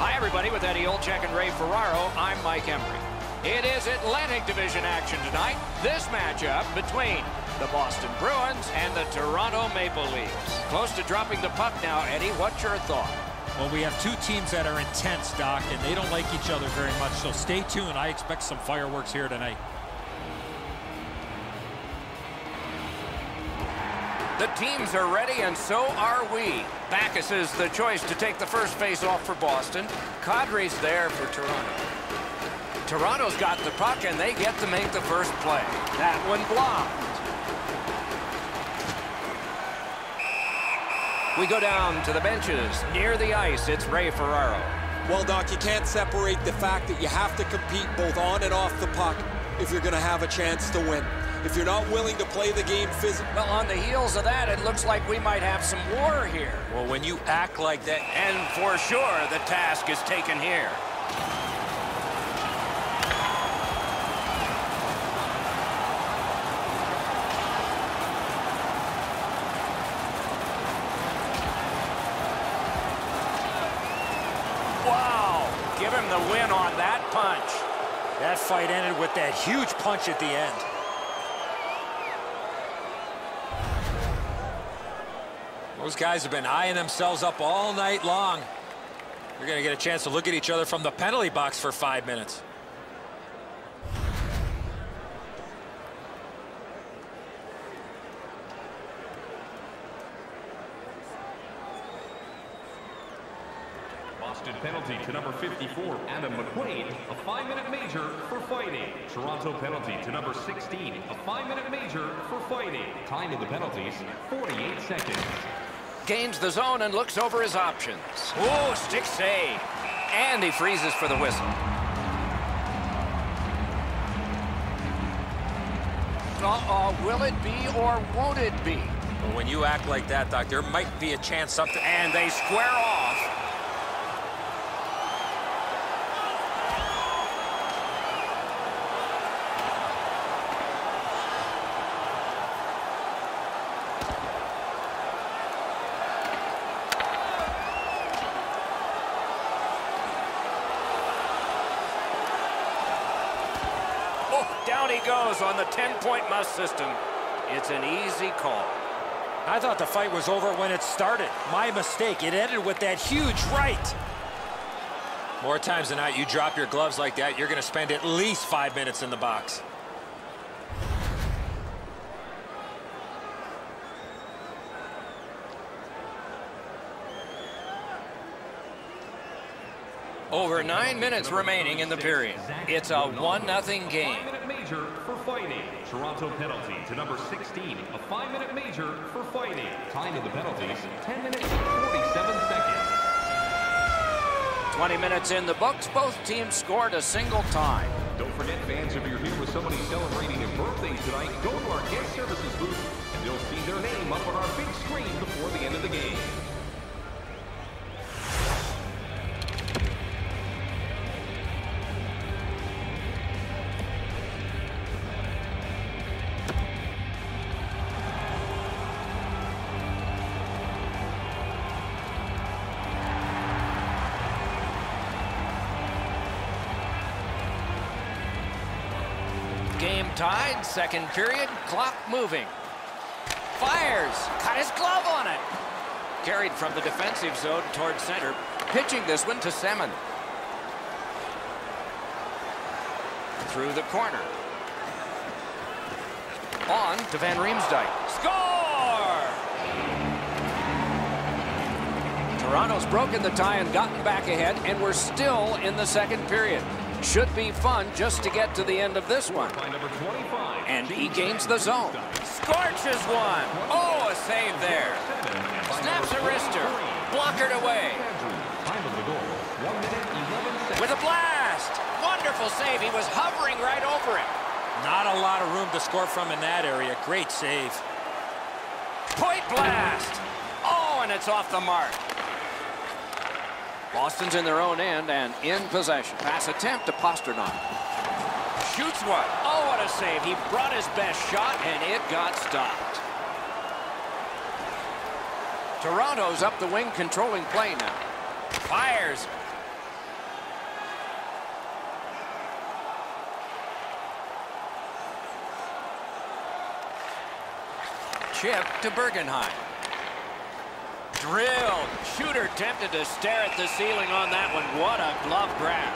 Hi, everybody. With Eddie Olczyk and Ray Ferraro, I'm Mike Emery. It is Atlantic Division action tonight. This matchup between the Boston Bruins and the Toronto Maple Leafs. Close to dropping the puck now, Eddie. What's your thought? Well, we have two teams that are intense, Doc, and they don't like each other very much, so stay tuned. I expect some fireworks here tonight. The teams are ready, and so are we. Backus is the choice to take the first face-off for Boston. Kadri's there for Toronto. Toronto's got the puck, and they get to make the first play. That one blocked. We go down to the benches. Near the ice, it's Ray Ferraro. Well, Doc, you can't separate the fact that you have to compete both on and off the puck if you're going to have a chance to win. If you're not willing to play the game physically. Well, on the heels of that, it looks like we might have some war here. Well, when you act like that... And for sure, the task is taken here. Wow! Give him the win on that punch. That fight ended with that huge punch at the end. Those guys have been eyeing themselves up all night long. You're going to get a chance to look at each other from the penalty box for 5 minutes. Boston penalty to number 54, Adam McQuaid, a 5-minute major for fighting. Toronto penalty to number 16, a 5-minute major for fighting. Time of the penalties, 48 seconds. Gains the zone and looks over his options. Oh, stick save. And he freezes for the whistle. Will it be or won't it be? Well, when you act like that, Doc, there might be a chance something... And they square off. Down he goes on the 10-point must system. It's an easy call. I thought the fight was over when it started. My mistake. It ended with that huge right. More times than not, you drop your gloves like that, you're going to spend at least 5 minutes in the box. Over 9 minutes remaining in the period. It's a 1-0 game. 5-minute major for fighting. Toronto penalty to number 16, a 5-minute major for fighting. Time of the penalties, 10 minutes, 47 seconds. 20 minutes in the books. Both teams scored a single time. Don't forget, fans, if you're here with somebody celebrating a birthday tonight, go to our guest services booth, and you'll see their name up on our big screen before the end of the game. Game tied, second period, clock moving. Fires, got his glove on it. Carried from the defensive zone toward center. Pitching this one to Semin. Through the corner. On to Van Riemsdyk. Score! Toronto's broken the tie and gotten back ahead, and we're still in the second period. Should be fun just to get to the end of this one. And he gains the zone. Scorches one. Oh, a save there. Snaps a wrister. Blockered away. With a blast. Wonderful save. He was hovering right over it. Not a lot of room to score from in that area. Great save. Point blast. Oh, and it's off the mark. Boston's in their own end and in possession. Pass attempt to Pasternak. Shoots one. Oh, what a save. He brought his best shot, and it got stopped. Toronto's up the wing, controlling play now. Fires. chip to Bergenheim. Drilled. Shooter tempted to stare at the ceiling on that one. What a glove grab.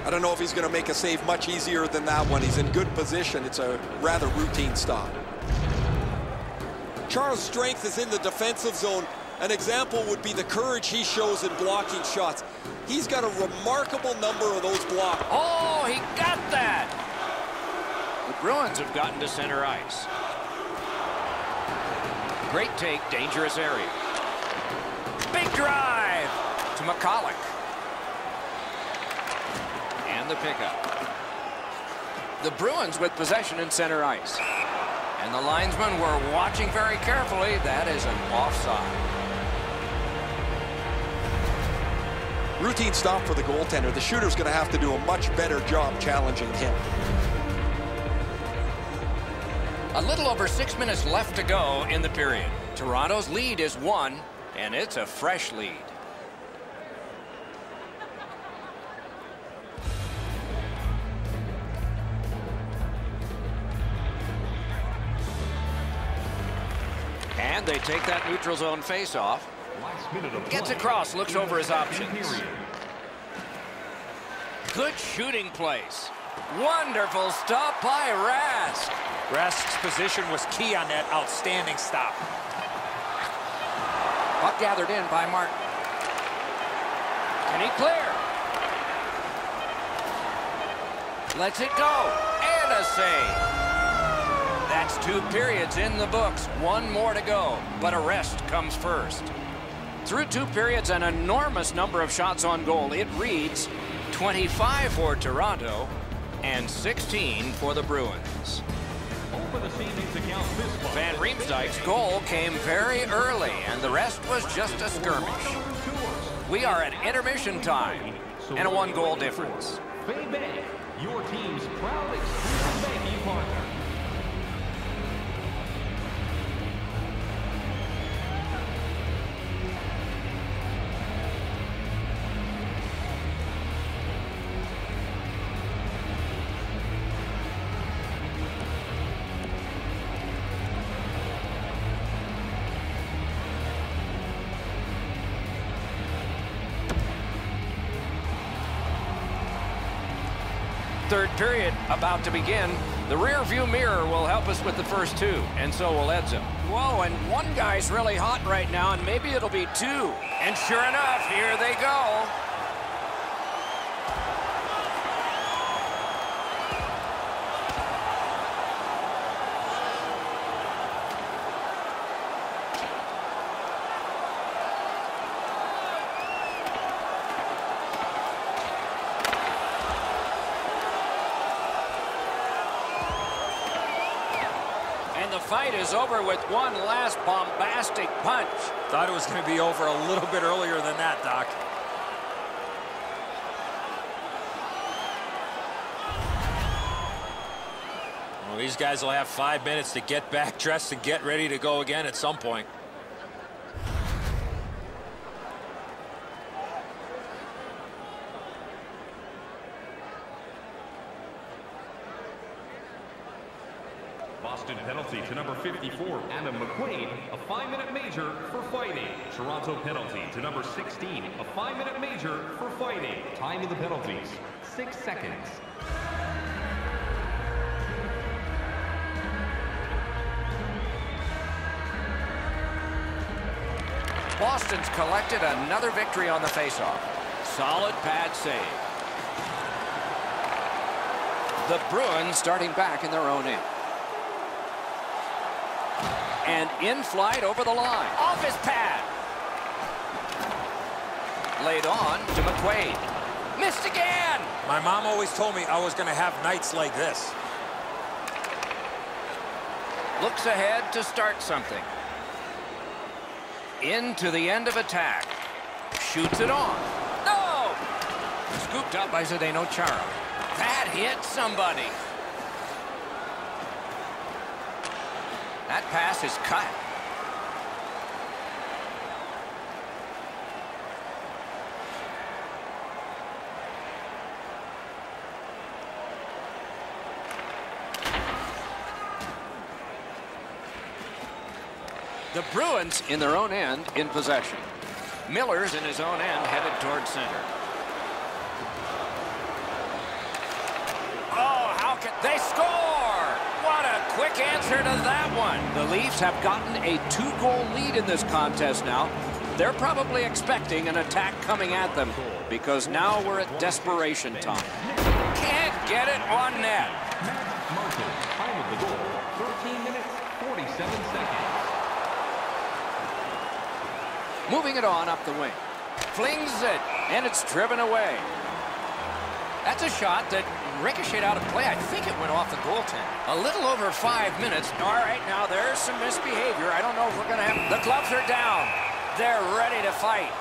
I don't know if he's going to make a save much easier than that one. He's in good position. It's a rather routine stop. Charles' strength is in the defensive zone. An example would be the courage he shows in blocking shots. He's got a remarkable number of those blocks. Oh, he got that! The Bruins have gotten to center ice. Great take, dangerous area. Big drive to McCulloch. And the pickup. The Bruins with possession in center ice. And the linesmen were watching very carefully. That is an offside. Routine stop for the goaltender. The shooter's going to have to do a much better job challenging him. A little over 6 minutes left to go in the period. Toronto's lead is 1, and it's a fresh lead. And they take that neutral zone face-off. Gets across, looks over his options. Good shooting place. Wonderful stop by Rask. Rask's position was key on that outstanding stop. Puck gathered in by Martin. Can he clear? Lets it go. And a save. That's 2 periods in the books. 1 more to go. But a rest comes first. Through 2 periods, an enormous number of shots on goal. It reads 25 for Toronto and 16 for the Bruins. Van Riemsdyk's goal came very early, and the rest was just a skirmish. We are at intermission time, and a 1-goal difference. Bay, your team's proud exclusive banking partner. Third period about to begin. The rear view mirror will help us with the first 2, and so will Edzo. Whoa, and one guy's really hot right now, and maybe it'll be 2. And sure enough, here they go. The fight is over with one last bombastic punch. Thought it was going to be over a little bit earlier than that, Doc. Well, these guys will have 5 minutes to get back dressed and get ready to go again at some point. Boston penalty to number 54, Adam McQuaid, a 5-minute major for fighting. Toronto penalty to number 16, a 5-minute major for fighting. Time of the penalties, 6 seconds. Boston's collected another victory on the faceoff. Solid pad save. The Bruins starting back in their own end. And in flight over the line. Off his pad. Laid on to McQuaid. Missed again. My mom always told me I was going to have nights like this. Looks ahead to start something. Into the end of attack. Shoots it on. No! Scooped up by Zdeno Chara. That hit somebody. That pass is cut. The Bruins in their own end in possession. Miller's in his own end headed towards center. Oh, how can they score? What a quick answer to that one. The Leafs have gotten a 2-goal lead in this contest now. They're probably expecting an attack coming at them because now we're at desperation time. Can't get it on net. Time of the goal, 13 minutes, 47 seconds. Moving it on up the wing. Flings it, and it's driven away. That's a shot that ricocheted out of play. I think it went off the goaltender. A little over 5 minutes. All right, now there's some misbehavior. I don't know if we're going to have... The gloves are down. They're ready to fight.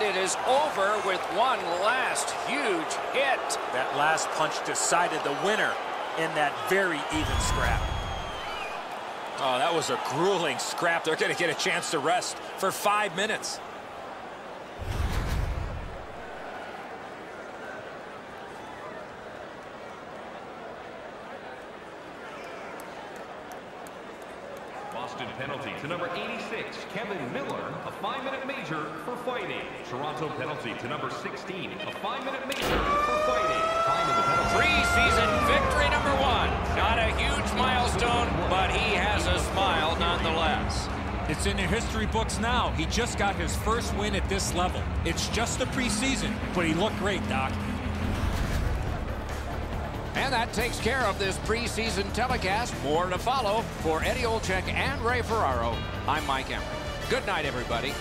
It is over with one last huge hit. That last punch decided the winner in that very even scrap. Oh, that was a grueling scrap. They're going to get a chance to rest for 5 minutes. Boston penalty to number 86, Kevin Miller, a 5-minute major for fighting. Toronto penalty to number 16, a 5-minute major for fighting. Time of the penalty. Preseason victory number 1. Not a huge milestone, but he has a smile nonetheless. It's in the history books now. He just got his first win at this level. It's just the preseason, but he looked great, Doc. And that takes care of this preseason telecast. More to follow. For Eddie Olczyk and Ray Ferraro, I'm Mike Emrick. Good night, everybody.